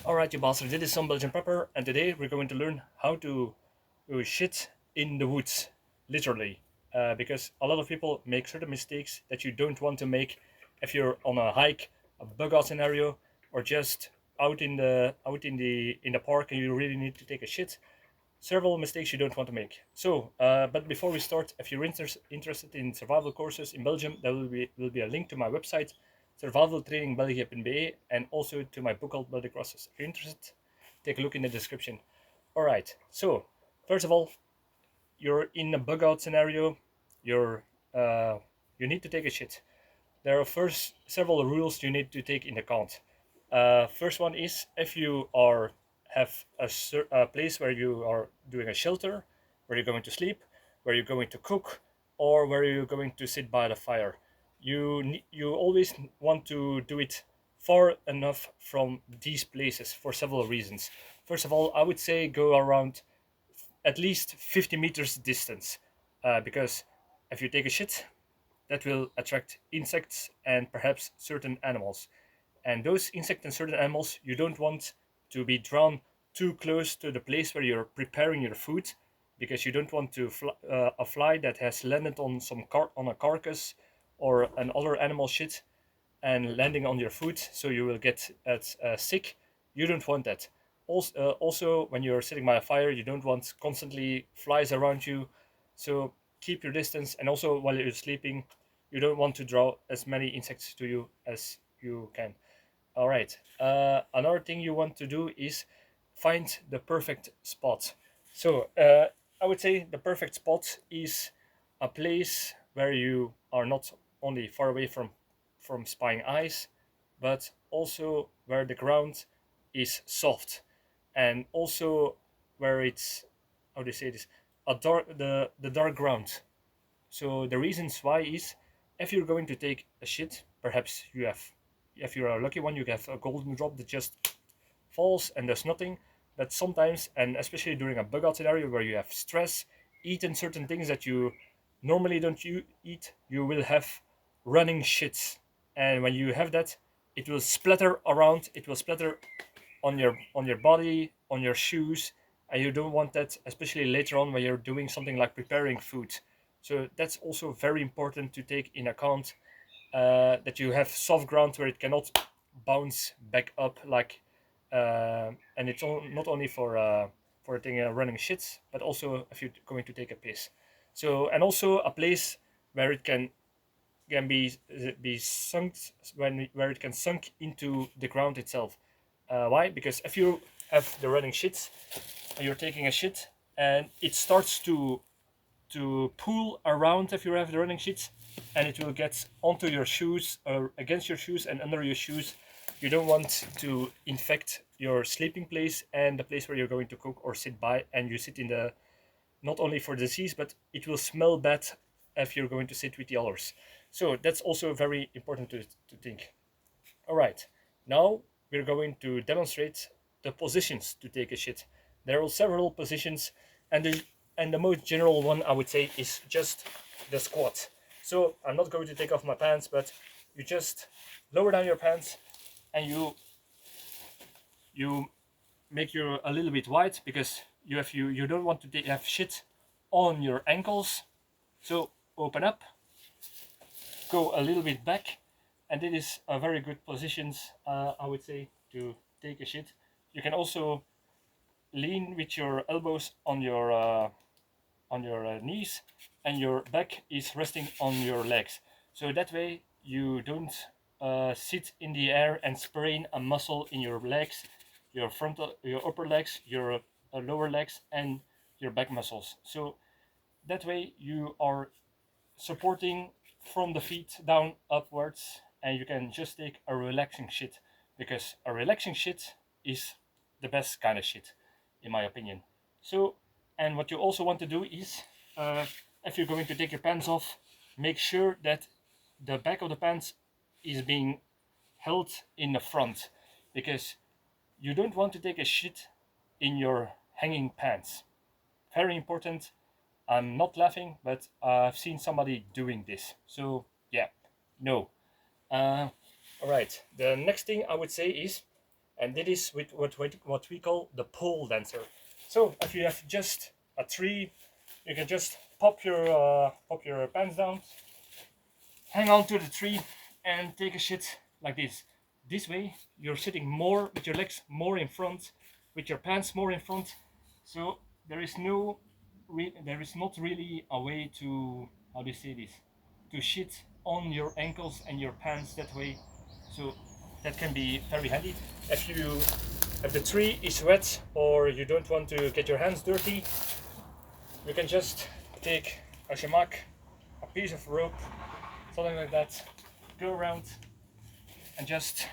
Alright, you bastard, this is Some-Belgian-prepper, and today we're going to learn how to shit in the woods, literally. Because a lot of people make certain mistakes that you don't want to make if you're on a hike, a bug out scenario, or just out in the park and you really need to take a shit. Several mistakes you don't want to make. So, but before we start, if you're interested in survival courses in Belgium, there will be a link to my website, survivaltrainingbelgië.be, and also to my book called Belgic Crosses. If you're interested, take a look in the description. All right. So, first of all, you're in a bug out scenario. You're you need to take a shit. There are first several rules you need to take into account. First one is if you are have a place where you are doing a shelter, where you're going to sleep, where you're going to cook, or where you're going to sit by the fire. You always want to do it far enough from these places for several reasons. First of all, I would say go around at least 50 meters distance, because if you take a shit, that will attract insects and perhaps certain animals. And those insects and certain animals you don't want to be drawn too close to the place where you're preparing your food, because you don't want to a fly that has landed on on a carcass or an other animal shit and landing on your food, so you will get sick. You don't want that. Also, when you're sitting by a fire, you don't want constantly flies around you, so keep your distance. And also, while you're sleeping, you don't want to draw as many insects to you as you can. All right. Another thing you want to do is find the perfect spot. So I would say the perfect spot is a place where you are not only far away from spying eyes, but also where the ground is soft, and also where it's, how do you say this, a dark the dark ground. So the reasons why is, if you're going to take a shit, perhaps if you're a lucky one, you have a golden drop that just falls and there's nothing. But sometimes, and especially during a bug out scenario where you have stress, eating certain things that you normally don't eat, you will have running shits. And when you have that, it will splatter around. It will splatter on your body, on your shoes, and you don't want that, especially later on when you're doing something like preparing food. So that's also very important to take in account, that you have soft ground where it cannot bounce back up like, and it's not only for taking running shits, but also if you're going to take a piss. So, and also a place where it can be sunk, where it can sunk into the ground itself. Why? Because if you have the running shits and you're taking a shit and it starts to pull around if you have the running shits, and it will get onto your shoes or against your shoes and under your shoes. You don't want to infect your sleeping place and the place where you're going to cook or sit by, and you sit in the, not only for disease, but it will smell bad if you're going to sit with the others. So that's also very important to think. All right, now we're going to demonstrate the positions to take a shit. There are several positions, and the most general one I would say is just the squat. So I'm not going to take off my pants, but you just lower down your pants and you make your a little bit wide, because you don't want to have shit on your ankles. So open up, go a little bit back, and it is a very good positions, I would say, to take a shit. You can also lean with your elbows on your knees, and your back is resting on your legs. So that way you don't sit in the air and sprain a muscle in your legs, your upper legs, your lower legs, and your back muscles. So that way you are supporting from the feet down upwards, and you can just take a relaxing shit, because a relaxing shit is the best kind of shit, in my opinion. So, and what you also want to do is, if you're going to take your pants off, make sure that the back of the pants is being held in the front, because you don't want to take a shit in your hanging pants. Very important. I'm not laughing, but I've seen somebody doing this. So yeah, no. All right. The next thing I would say is, and it is with what we call the pole dancer. So if you have just a tree, you can just pop your pants down, hang on to the tree, and take a shit like this. This way, you're sitting more with your legs more in front, with your pants more in front. So there is there is not really a way to, how do you say this, to shit on your ankles and your pants that way. So that can be very handy. If the tree is wet or you don't want to get your hands dirty, you can just take a shamak, a piece of rope, something like that, go around and just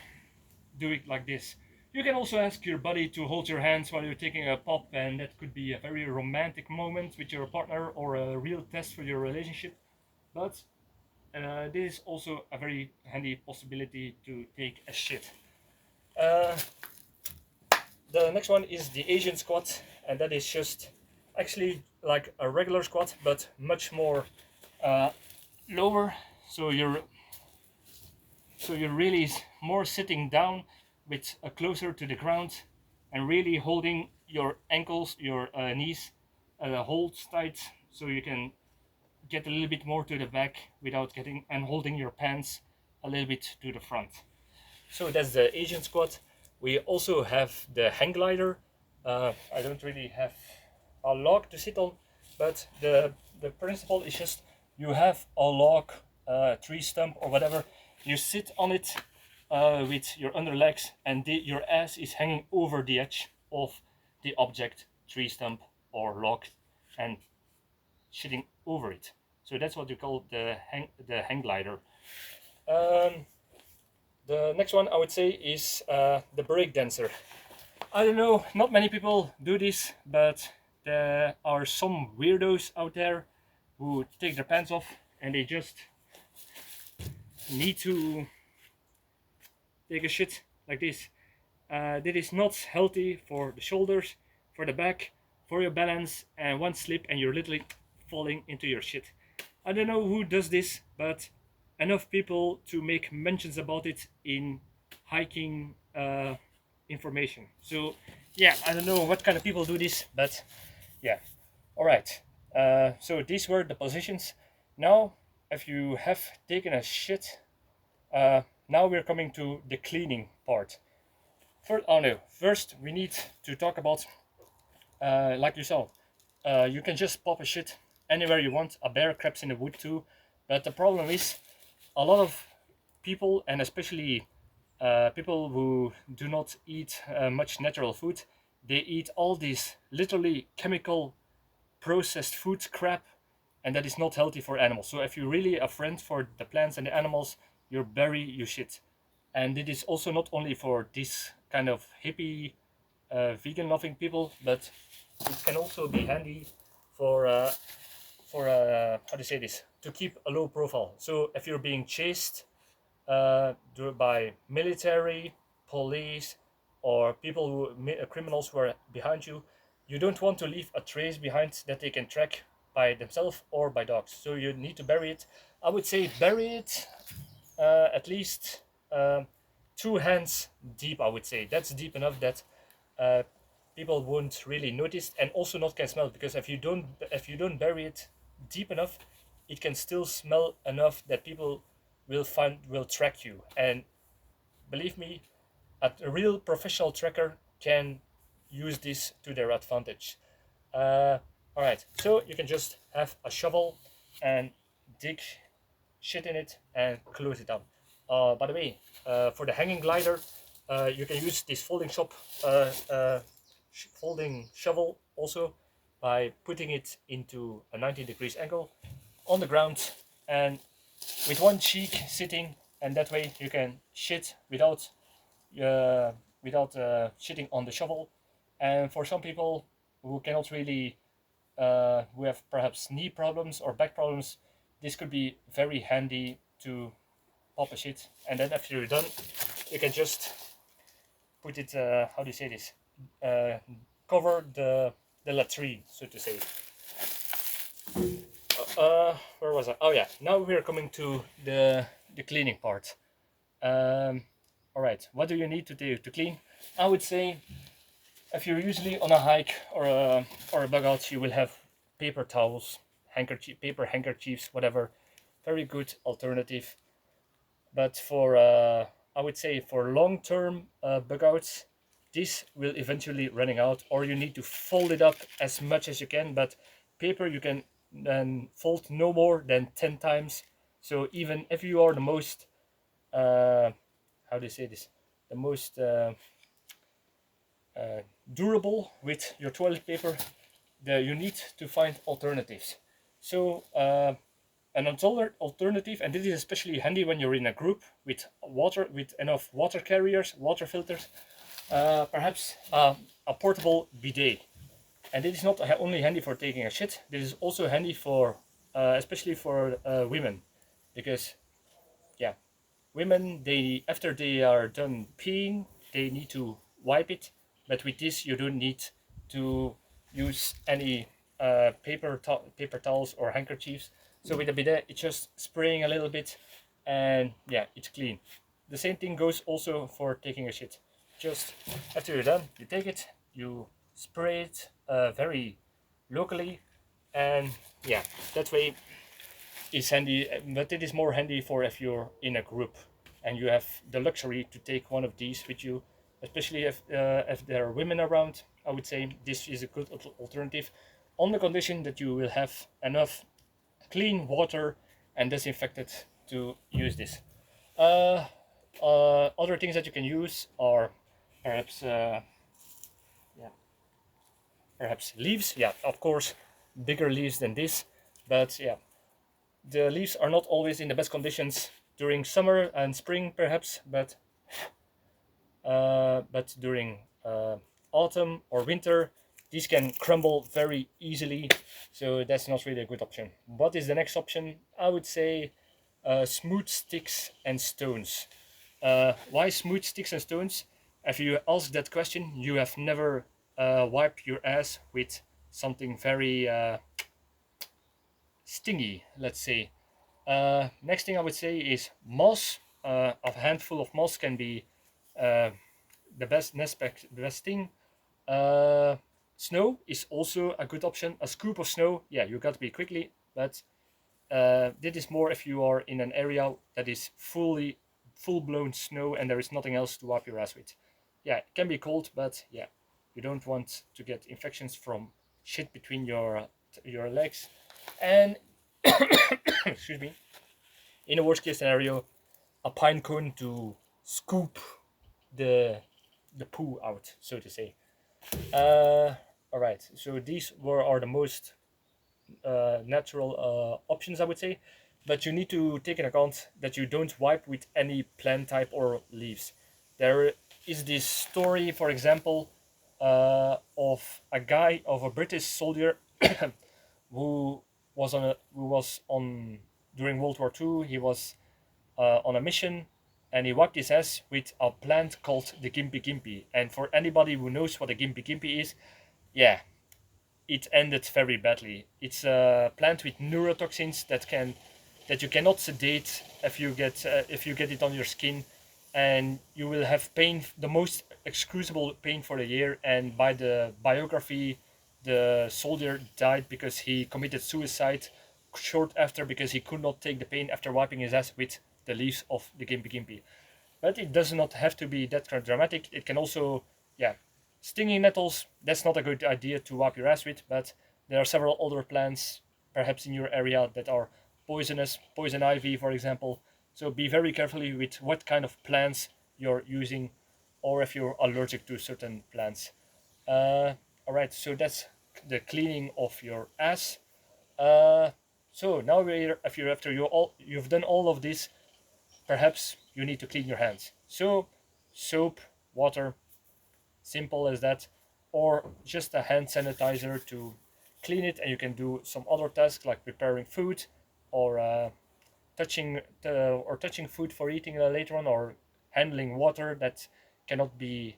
do it like this. You can also ask your buddy to hold your hands while you're taking a pop, and that could be a very romantic moment with your partner or a real test for your relationship. But this is also a very handy possibility to take a shit. The next one is the Asian squat, and that is just actually like a regular squat, but much more lower. So you're really more sitting down with closer to the ground, and really holding your ankles, your knees, hold tight, so you can get a little bit more to the back without getting, and holding your pants a little bit to the front. So that's the Asian squat. We also have the hang glider. I don't really have a log to sit on, but the principle is just you have a log, tree stump or whatever. You sit on it with your underlegs, and your ass is hanging over the edge of the object, tree stump or log, and shitting over it. So that's what you call the hang glider. The next one I would say is the break dancer. I don't know, not many people do this, but there are some weirdos out there who take their pants off and they just need to take a shit like this. That is not healthy for the shoulders, for the back, for your balance, and one slip and you're literally falling into your shit. I don't know who does this, but enough people to make mentions about it in hiking information. So yeah, I don't know what kind of people do this, but yeah. All right. So these were the positions. Now, if you have taken a shit, now we're coming to the cleaning part. First we need to talk about, like you saw, you can just pop a shit anywhere you want. A bear craps in the wood too, but the problem is a lot of people, and especially people who do not eat much natural food, they eat all this literally chemical processed food crap, and that is not healthy for animals. So if you're really a friend for the plants and the animals, you bury your shit. And it is also not only for this kind of hippie vegan loving people, but it can also be handy for how to say this, to keep a low profile. So if you're being chased by military, police, or people criminals who are behind you, you don't want to leave a trace behind that they can track by themselves or by dogs. So you need to bury it. I would say bury it at least 2 hands deep. I would say that's deep enough that uh, people won't really notice, and also not can smell, because if you don't bury it deep enough, it can still smell enough that people will track you. And believe me, a real professional tracker can use this to their advantage. All right, so you can just have a shovel and dig shit in it and close it up. By the way, for the hanging glider, you can use this folding shovel also by putting it into a 90 degrees angle on the ground, and with one cheek sitting, and that way you can shit without shitting on the shovel. And for some people who cannot really, who have perhaps knee problems or back problems, this could be very handy to pop a shit. And then after you're done, you can just put it, how do you say this, cover the latrine, so to say. Where was I? Oh yeah, now we're coming to the cleaning part. All right, what do you need to do to clean? I would say if you're usually on a hike or a bug out, you will have paper towels, paper handkerchiefs, whatever. Very good alternative. But for I would say for long-term bug outs, this will eventually running out, or you need to fold it up as much as you can. But paper you can then fold no more than 10 times. So even if you are the most how do you say this, the most durable with your toilet paper, you need to find alternatives. So an alternative, and this is especially handy when you're in a group with water, with enough water carriers, water filters, perhaps a portable bidet. And it is not only handy for taking a shit, this is also handy for, especially for women, because yeah, women, they after they are done peeing, they need to wipe it, but with this you don't need to use any paper towels or handkerchiefs. So with the bidet, it's just spraying a little bit, and yeah, it's clean. The same thing goes also for taking a shit. Just after you're done, you take it, you spray it very locally, and yeah, that way is handy, but it is more handy for if you're in a group and you have the luxury to take one of these with you, especially if there are women around. I would say this is a good alternative, on the condition that you will have enough clean water and disinfected to use this. Uh, Other things that you can use are perhaps yeah, perhaps leaves. Yeah, of course, bigger leaves than this, but yeah, the leaves are not always in the best conditions during summer and spring, perhaps, but during autumn or winter, these can crumble very easily. So that's not really a good option. What is the next option? I would say smooth sticks and stones. Why smooth sticks and stones? If you ask that question, you have never wiped your ass with something very stingy, let's say. Next thing I would say is moss. A handful of moss can be uh, the best thing. Uh, Snow is also a good option. A scoop of snow, yeah, you got to be quickly, but this is more if you are in an area that is full blown snow and there is nothing else to wipe your ass with. Yeah, it can be cold, but yeah, you don't want to get infections from shit between your legs. And excuse me, in a worst case scenario, a pine cone to scoop the the poo out, so to say. All right, so these are the most natural options, I would say, but you need to take in account that you don't wipe with any plant type or leaves. There is this story, for example, of a British soldier who was on during World War II. He was on a mission, and he wiped his ass with a plant called the Gimpy Gimpy. And for anybody who knows what a Gimpy Gimpy is, yeah, it ended very badly. It's a plant with neurotoxins that you cannot sedate if you get it on your skin, and you will have pain, the most excruciable pain for a year. And by the biography, the soldier died because he committed suicide short after, because he could not take the pain after wiping his ass with the leaves of the Gimpy Gimpy. But it does not have to be that kind of dramatic. It can also, yeah, stinging nettles, that's not a good idea to wipe your ass with, but there are several other plants, perhaps in your area, that are poisonous, poison ivy, for example. So be very carefully with what kind of plants you're using, or if you're allergic to certain plants. All right, so that's the cleaning of your ass. Uh, so now if you're after you've done all of this, perhaps you need to clean your hands. So, soap, water, simple as that, or just a hand sanitizer to clean it, and you can do some other tasks like preparing food, or touching food for eating later on, or handling water that cannot be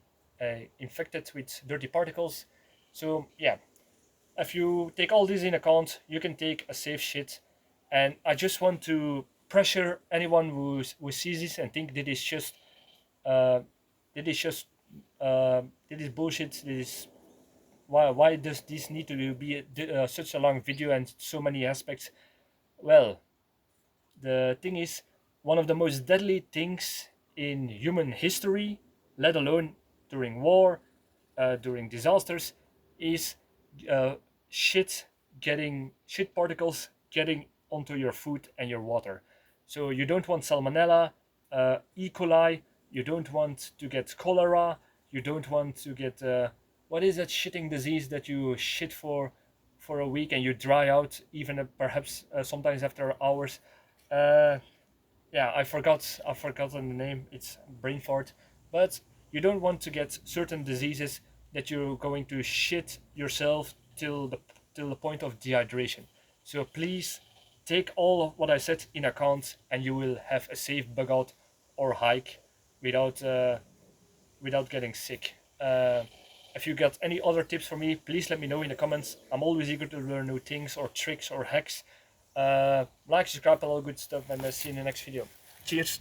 infected with dirty particles. So yeah, if you take all this in account, you can take a safe shit. And I just want to pressure anyone who sees this and think uh, that is just This is bullshit. This is why does this need to be such a long video and so many aspects? Well, the thing is, one of the most deadly things in human history, let alone during war, during disasters, is uh, shit particles getting onto your food and your water. So you don't want salmonella, E. coli. You don't want to get cholera. You don't want to get what is that shitting disease that you shit for a week and you dry out even perhaps sometimes after hours. Uh, yeah, I've forgotten the name. It's brain fart. But you don't want to get certain diseases that you're going to shit yourself till the point of dehydration. So please take all of what I said in account, and you will have a safe bug out or hike without without getting sick. If you got any other tips for me, please let me know in the comments. I'm always eager to learn new things or tricks or hacks. Like, subscribe, all good stuff, and see you in the next video. Cheers!